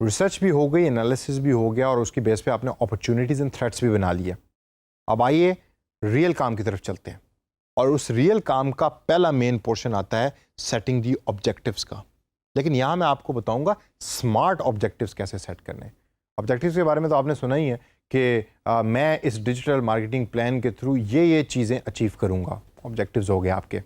Research भी हो गई, एनालिसिस भी हो गया और उसकी बेस पे आपने अपॉर्चुनिटीज़ एंड थ्रेट्स भी बना लिए। अब आइए रियल काम की तरफ चलते हैं और उस रियल काम का पहला मेन पोर्शन आता है सेटिंग दी ऑब्जेक्टिव्स का। लेकिन यहाँ मैं आपको बताऊंगा स्मार्ट ऑब्जेक्टिव्स कैसे सेट करने। ऑब्जेक्टिव्स के बारे में तो आपने सुना ही है कि मैं इस डिजिटल मार्केटिंग प्लान के थ्रू ये चीज़ें अचीव करूँगा, ऑब्जेक्टिव्स हो गए आपके।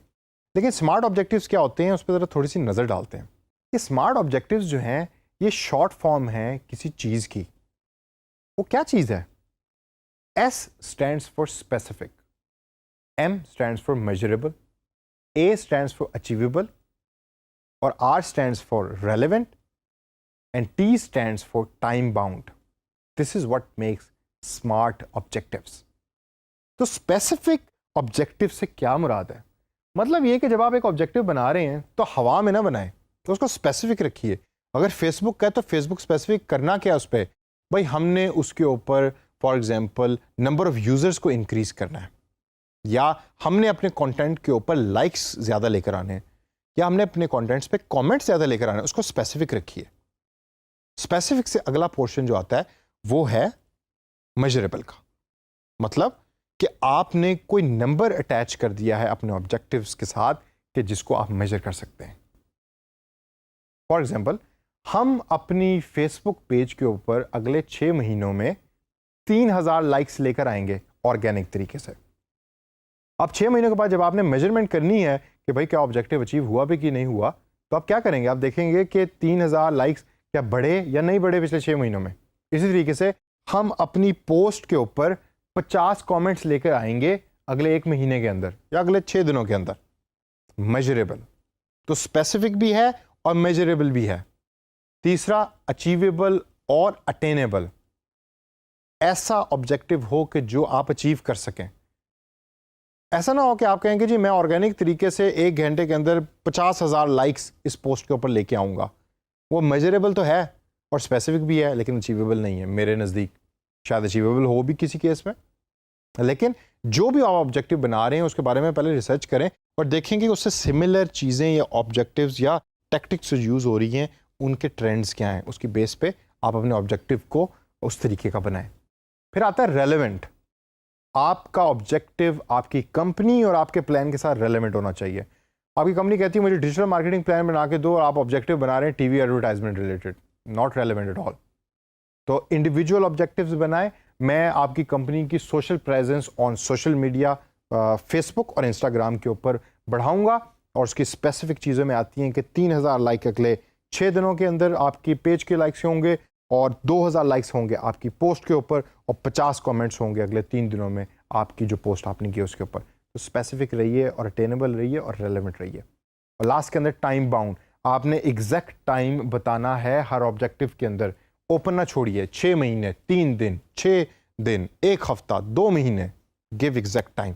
लेकिन स्मार्ट ऑब्जेक्टिव्स क्या होते हैं उस पर ज़रा थोड़ी सी नज़र डालते हैं। ये स्मार्ट ऑब्जेक्टिव्स जो हैं ये शॉर्ट फॉर्म है किसी चीज़ की। वो क्या चीज़ है? S stands for specific, M stands for measurable, A stands for achievable, और R stands for relevant, and T stands for time bound. This is what makes smart objectives. तो specific objective से क्या मुराद है? मतलब ये कि जब आप एक ऑब्जेक्टिव बना रहे हैं तो हवा में ना बनाएं, तो उसको स्पेसिफिक रखिए। अगर फेसबुक का है तो फेसबुक स्पेसिफिक करना क्या उस पर? भाई हमने उसके ऊपर for example number of users को इंक्रीज करना है, या हमने अपने कंटेंट के ऊपर लाइक्स ज़्यादा लेकर आने हैं, या हमने अपने कंटेंट्स पे कमेंट्स ज़्यादा लेकर आने हैं। उसको स्पेसिफिक रखिए। स्पेसिफिक से अगला पोर्शन जो आता है वो है मेजरेबल का। मतलब कि आपने कोई नंबर अटैच कर दिया है अपने ऑब्जेक्टिव्स के साथ कि जिसको आप मेजर कर सकते हैं। फॉर एग्जाम्पल हम अपनी फेसबुक पेज के ऊपर अगले 6 महीनों में 3000 लाइक्स लेकर आएंगे ऑर्गेनिक तरीके से। अब 6 महीनों के बाद जब आपने मेजरमेंट करनी है कि भाई क्या ऑब्जेक्टिव अचीव हुआ भी कि नहीं हुआ, तो आप क्या करेंगे? आप देखेंगे कि 3000 लाइक्स क्या बढ़े या नहीं बढ़े पिछले 6 महीनों में। इसी तरीके से हम अपनी पोस्ट के ऊपर 50 कमेंट्स लेकर आएंगे अगले 1 महीने के अंदर या अगले 6 दिनों के अंदर। मेजरेबल, तो स्पेसिफिक भी है और मेजरेबल भी है। तीसरा अचीवेबल और अटेनेबल, ऐसा ऑब्जेक्टिव हो कि जो आप अचीव कर सकें। ऐसा ना हो कि आप कहेंगे जी मैं ऑर्गेनिक तरीके से 1 घंटे के अंदर 50,000 लाइक्स इस पोस्ट के ऊपर लेके आऊँगा। वो मेजरेबल तो है और स्पेसिफिक भी है लेकिन अचीवेबल नहीं है मेरे नज़दीक। शायद अचीवेबल हो भी किसी केस में, लेकिन जो भी आप ऑब्जेक्टिव बना रहे हैं उसके बारे में पहले रिसर्च करें और देखेंगे कि उससे सिमिलर चीज़ें या ऑब्जेक्टिव्स या टैक्टिक्स जो यूज़ हो रही हैं उनके ट्रेंड्स क्या हैं। उसकी बेस पे आप अपने ऑब्जेक्टिव को उस तरीके का बनाएं। फिर आता है रेलेवेंट। आपका ऑब्जेक्टिव आपकी कंपनी और आपके प्लान के साथ रेलेवेंट होना चाहिए। आपकी कंपनी कहती है मुझे डिजिटल मार्केटिंग प्लान बना के दो और आप ऑब्जेक्टिव बना रहे हैं TV advertisement related, not relevant at all. तो इंडिविजुअल ऑब्जेक्टिव्स बनाएं। मैं आपकी कंपनी की social presence on social media Facebook और इंस्टाग्राम के ऊपर बढ़ाऊंगा और उसकी स्पेसिफिक चीज़ों में आती हैं कि 3000 लाइक अगले 6 दिनों के अंदर आपकी पेज के लाइक्स होंगे और 2000 लाइक्स होंगे आपकी पोस्ट के ऊपर और 50 कमेंट्स होंगे अगले 3 दिनों में आपकी जो पोस्ट आपने की उसके ऊपर। तो स्पेसिफिक रहिए और अटेनेबल रहिए और रेलेवेंट रहिए। और लास्ट के अंदर टाइम बाउंड, आपने एग्जैक्ट टाइम बताना है हर ऑब्जेक्टिव के अंदर। ओपन ना छोड़िए, 6 महीने, 3 दिन, 6 दिन, 1 हफ्ता, 2 महीने, गिव एग्जैक्ट टाइम,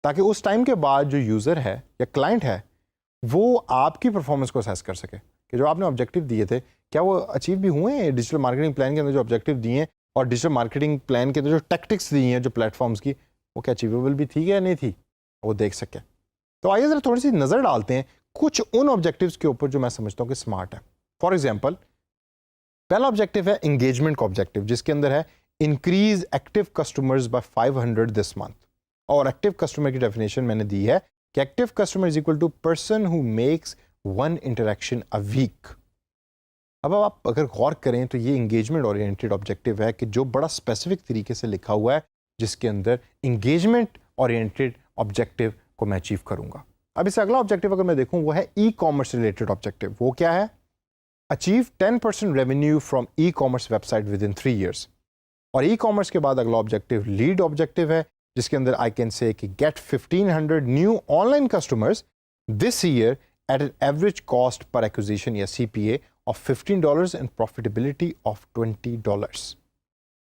ताकि उस टाइम के बाद जो यूज़र है या क्लाइंट है वो आपकी परफॉर्मेंस को असेस कर सके कि जो आपने ऑब्जेक्टिव दिए थे क्या वो अचीव भी हुए हैं। डिजिटल मार्केटिंग प्लान के अंदर जो ऑब्जेक्टिव दिए हैं और डिजिटल मार्केटिंग प्लान के अंदर जो टैक्टिक्स दी हैं जो प्लेटफॉर्म्स की, वो क्या अचीवेबल भी थी या नहीं थी, वो देख सके। तो आइए ज़रा थोड़ी सी नज़र डालते हैं कुछ उन ऑब्जेक्टिव्स के ऊपर जो मैं समझता हूँ कि स्मार्ट है। फॉर एग्जाम्पल पहला ऑब्जेक्टिव है एंगेजमेंट का ऑब्जेक्टिव, जिसके अंदर है increase active customers by 500 this month. और एक्टिव कस्टमर की डेफिनेशन मैंने दी है कि active customer is equal to person who makes 1 interaction a week. अब आप अगर गौर करें तो ये इंगेजमेंट ओरिएंटेड ऑब्जेक्टिव है कि जो बड़ा स्पेसिफिक तरीके से लिखा हुआ है, जिसके अंदर इंगेजमेंट ओरिएंटेड ऑब्जेक्टिव को मैं अचीव करूंगा। अब इससे अगला ऑब्जेक्टिव अगर मैं देखूं वो है ई कॉमर्स रिलेटेड ऑब्जेक्टिव। वो क्या है? Achieve 10% revenue from e commerce website with in 3 years। और ई कॉमर्स के बाद अगला ऑब्जेक्टिव लीड ऑब्जेक्टिव है, जिसके अंदर आई कैन से कि get 1500 new online customers this year at an average cost per acquisition या CPA of $15 and profitability of $20।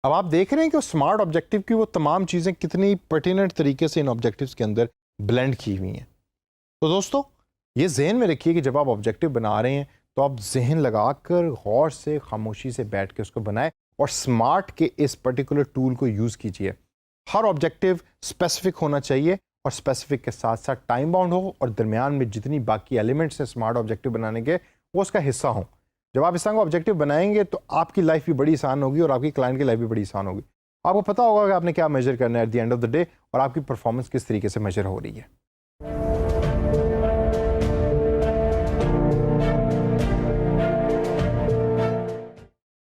अब आप देख रहे हैं कि स्मार्ट ऑब्जेक्टिव की वो तमाम चीज़ें कितनी पर्टिनेंट तरीके से इन ऑब्जेक्टिव्स के अंदर ब्लेंड की हुई हैं। तो दोस्तों ये जहन में रखिए कि जब आप ऑब्जेक्टिव बना रहे हैं तो आप जहन लगाकर गौर से खामोशी से बैठ के उसको बनाएं और स्मार्ट के इस पर्टिकुलर टूल को यूज़ कीजिए। हर ऑब्जेक्टिव स्पेसिफिक होना चाहिए और स्पेसिफिक के साथ साथ टाइम बाउंड हो और दरमियान में जितनी बाकी एलिमेंट्स हैं स्मार्ट ऑब्जेक्टिव बनाने के वो उसका हिस्सा हों। जब आप इस तरह का ऑब्जेक्टिव बनाएंगे तो आपकी लाइफ भी बड़ी आसान होगी और आपकी क्लाइंट की लाइफ भी बड़ी आसान होगी। आपको पता होगा कि आपने क्या मेजर करना है at the end of the day और आपकी परफॉर्मेंस किस तरीके से मेजर हो रही है।